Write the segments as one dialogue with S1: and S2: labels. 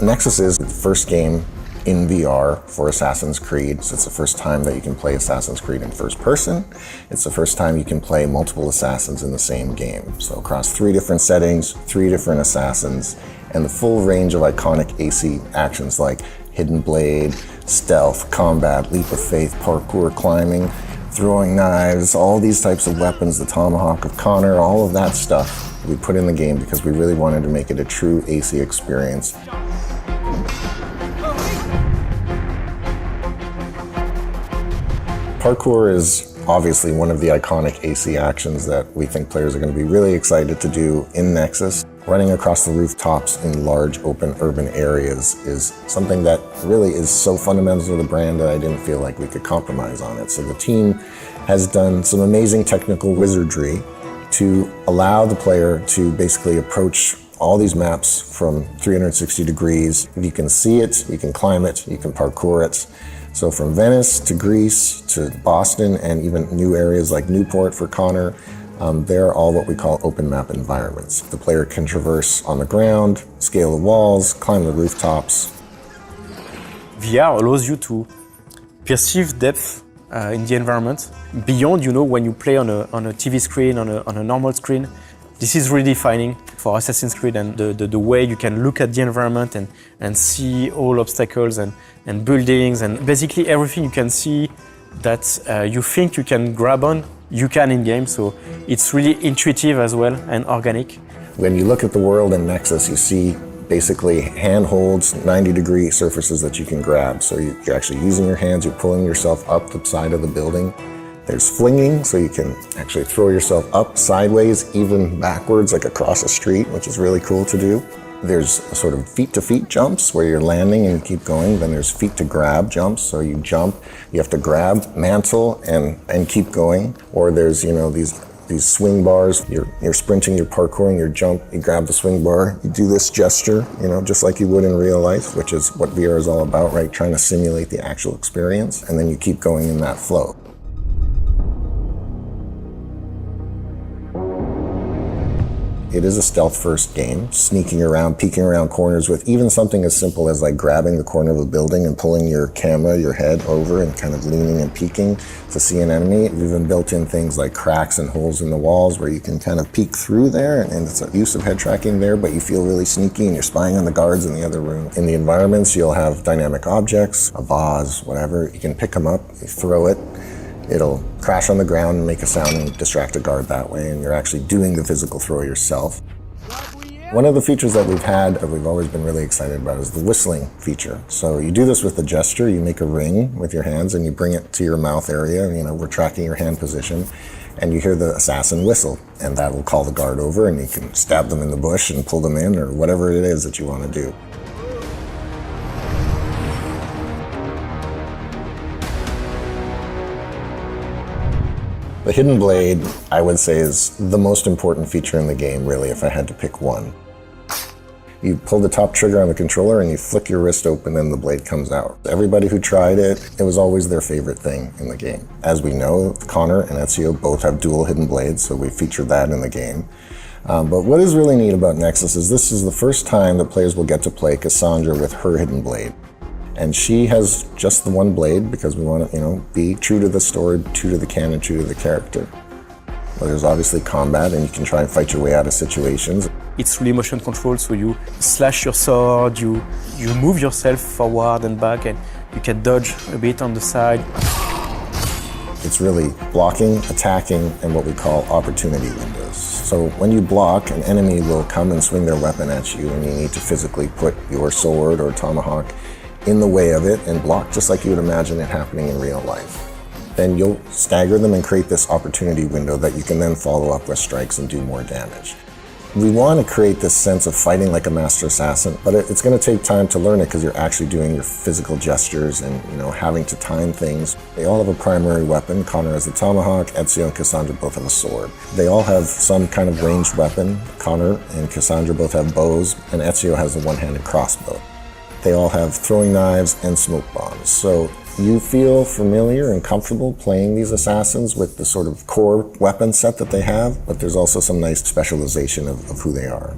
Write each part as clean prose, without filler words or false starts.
S1: Nexus is the first game in VR for Assassin's Creed. So it's the first time that you can play Assassin's Creed in first person. It's the first time you can play multiple assassins in the same game. So across 3 different settings, 3 different assassins, and the full range of iconic AC actions like hidden blade, stealth, combat, leap of faith, parkour, climbing, throwing knives, all these types of weapons, the tomahawk of Connor, all of that stuff we put in the game because we really wanted to make it a true AC experience. Parkour is obviously one of the iconic AC actions that we think players are going to be really excited to do in Nexus. Running across the rooftops in large open urban areas is something that really is so fundamental to the brand that I didn't feel like we could compromise on it. So the team has done some amazing technical wizardry to allow the player to basically approach all these maps from 360 degrees. You can see it, you can climb it, you can parkour it. So from Venice to Greece to Boston and even new areas like Newport for Connor, they're all what we call open map environments. The player can traverse on the ground, scale the walls, climb the rooftops.
S2: VR allows you to perceive depth in the environment beyond, when you play on a TV screen, on a normal screen. This is really defining for Assassin's Creed and the way you can look at the environment and see all obstacles and buildings and basically everything you can see that you think you can grab on, you can in-game. So it's really intuitive as well and organic.
S1: When you look at the world in Nexus, you see basically handholds, 90-degree surfaces that you can grab. So you're actually using your hands, you're pulling yourself up the side of the building. There's flinging, so you can actually throw yourself up sideways, even backwards, like across a street, which is really cool to do. There's sort of feet-to-feet jumps where you're landing and you keep going. Then there's feet-to-grab jumps, so you jump, you have to grab, mantle, and keep going. Or there's, these swing bars. You're sprinting, you're parkouring, you grab the swing bar, you do this gesture, just like you would in real life, which is what VR is all about, right? Trying to simulate the actual experience, and then you keep going in that flow. It is a stealth-first game, sneaking around, peeking around corners with even something as simple as like grabbing the corner of a building and pulling your camera, your head over and kind of leaning and peeking to see an enemy. We've even built in things like cracks and holes in the walls where you can kind of peek through there, and it's a use of head tracking there, but you feel really sneaky and you're spying on the guards in the other room. In the environments, you'll have dynamic objects, a vase, whatever. You can pick them up, you throw it. It'll crash on the ground and make a sound and distract a guard that way, and you're actually doing the physical throw yourself. One of the features that we've had that we've always been really excited about is the whistling feature. So you do this with the gesture, you make a ring with your hands and you bring it to your mouth area, we're tracking your hand position, and you hear the assassin whistle, and that will call the guard over and you can stab them in the bush and pull them in or whatever it is that you want to do. The hidden blade, I would say, is the most important feature in the game, really, if I had to pick one. You pull the top trigger on the controller and you flick your wrist open and the blade comes out. Everybody who tried it, it was always their favorite thing in the game. As we know, Connor and Ezio both have dual hidden blades, so we featured that in the game. But what is really neat about Nexus is this is the first time that players will get to play Cassandra with her hidden blade. And she has just the one blade because we want to, be true to the story, true to the canon, true to the character. Well, there's obviously combat and you can try and fight your way out of situations.
S2: It's really motion control, so you slash your sword, you move yourself forward and back, and you can dodge a bit on the side.
S1: It's really blocking, attacking, and what we call opportunity windows. So when you block, an enemy will come and swing their weapon at you, and you need to physically put your sword or tomahawk in the way of it and block just like you would imagine it happening in real life. Then you'll stagger them and create this opportunity window that you can then follow up with strikes and do more damage. We want to create this sense of fighting like a master assassin, but it's going to take time to learn it because you're actually doing your physical gestures and having to time things. They all have a primary weapon. Connor has the tomahawk, Ezio and Cassandra both have a sword. They all have some kind of ranged weapon. Connor and Cassandra both have bows, and Ezio has a one-handed crossbow. They all have throwing knives and smoke bombs. So you feel familiar and comfortable playing these assassins with the sort of core weapon set that they have, but there's also some nice specialization of who they are.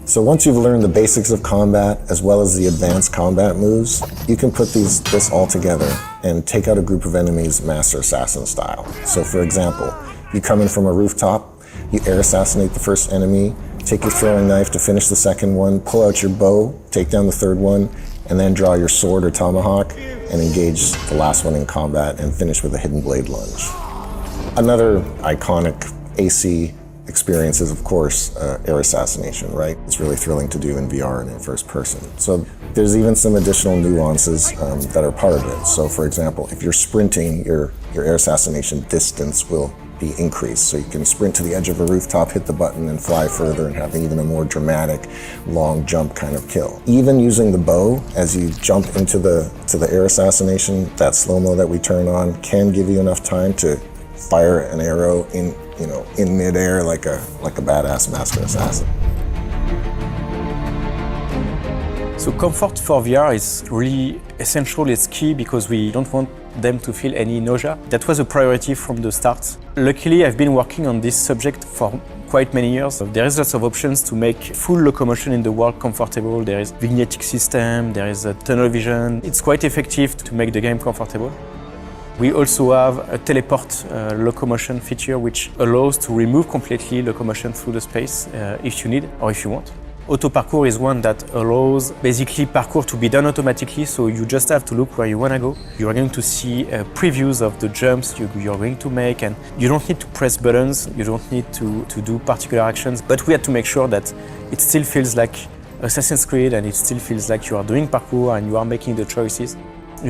S1: So once you've learned the basics of combat as well as the advanced combat moves, you can put this all together and take out a group of enemies Master Assassin style. So for example, you come in from a rooftop, you air assassinate the first enemy, take your throwing knife to finish the second one, pull out your bow, take down the third one, and then draw your sword or tomahawk and engage the last one in combat and finish with a hidden blade lunge. Another iconic AC experience is, of course, air assassination, right? It's really thrilling to do in VR and in first person. So there's even some additional nuances that are part of it. So for example, if you're sprinting, your air assassination distance will be increased. So you can sprint to the edge of a rooftop, hit the button and fly further and have even a more dramatic long jump kind of kill. Even using the bow as you jump into the air assassination, that slow-mo that we turn on can give you enough time to fire an arrow in midair like a badass Master Assassin.
S2: So comfort for VR is really essential, it's key because we don't want them to feel any nausea. That was a priority from the start. Luckily, I've been working on this subject for quite many years. There is lots of options to make full locomotion in the world comfortable. There is vignettic system, there is a tunnel vision. It's quite effective to make the game comfortable. We also have a teleport locomotion feature which allows to remove completely locomotion through the space if you need or if you want. Auto parkour is one that allows basically parkour to be done automatically, so you just have to look where you want to go. You are going to see previews of the jumps you're going to make, and you don't need to press buttons, you don't need to do particular actions, but we had to make sure that it still feels like Assassin's Creed and it still feels like you are doing parkour and you are making the choices.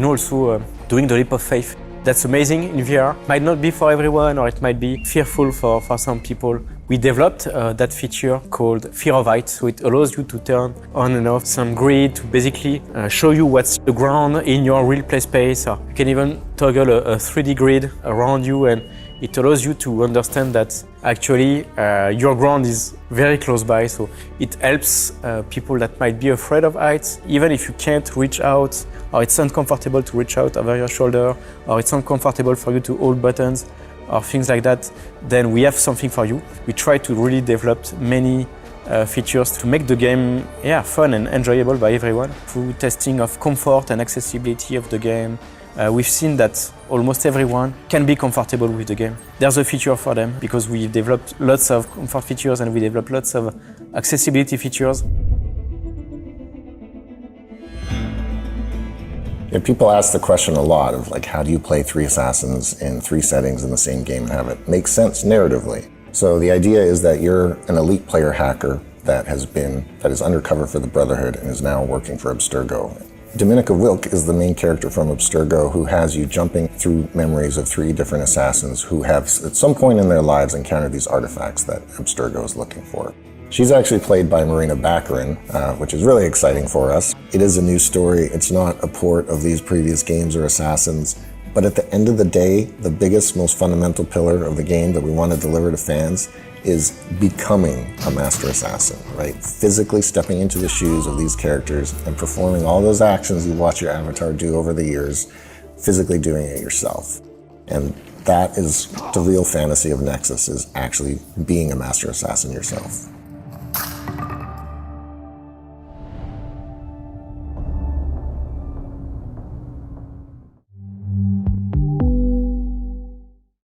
S2: Also doing the leap of faith. That's amazing in VR. Might not be for everyone, or it might be fearful for some people. We developed that feature called Fear of Height, so it allows you to turn on and off some grid to basically show you what's the ground in your real play space. You can even toggle a 3D grid around you, and it allows you to understand that actually your ground is very close by, so it helps people that might be afraid of heights. Even if you can't reach out, or it's uncomfortable to reach out over your shoulder, or it's uncomfortable for you to hold buttons, or things like that, then we have something for you. We try to really develop many features to make the game fun and enjoyable by everyone. Through testing of comfort and accessibility of the game, we've seen that almost everyone can be comfortable with the game. There's a feature for them because we developed lots of comfort features and we developed lots of accessibility features.
S1: Yeah, people ask the question a lot of like, how do you play 3 assassins in 3 settings in the same game and have it make sense narratively? So the idea is that you're an elite player hacker that is undercover for the Brotherhood and is now working for Abstergo. Dominica Wilk is the main character from Abstergo who has you jumping through memories of 3 different assassins who have at some point in their lives encountered these artifacts that Abstergo is looking for. She's actually played by Marina Baccarin, which is really exciting for us. It is a new story. It's not a port of these previous games or assassins. But at the end of the day, the biggest, most fundamental pillar of the game that we want to deliver to fans is becoming a master assassin, right? Physically stepping into the shoes of these characters and performing all those actions you watch your avatar do over the years, physically doing it yourself. And that is the real fantasy of Nexus, is actually being a master assassin yourself.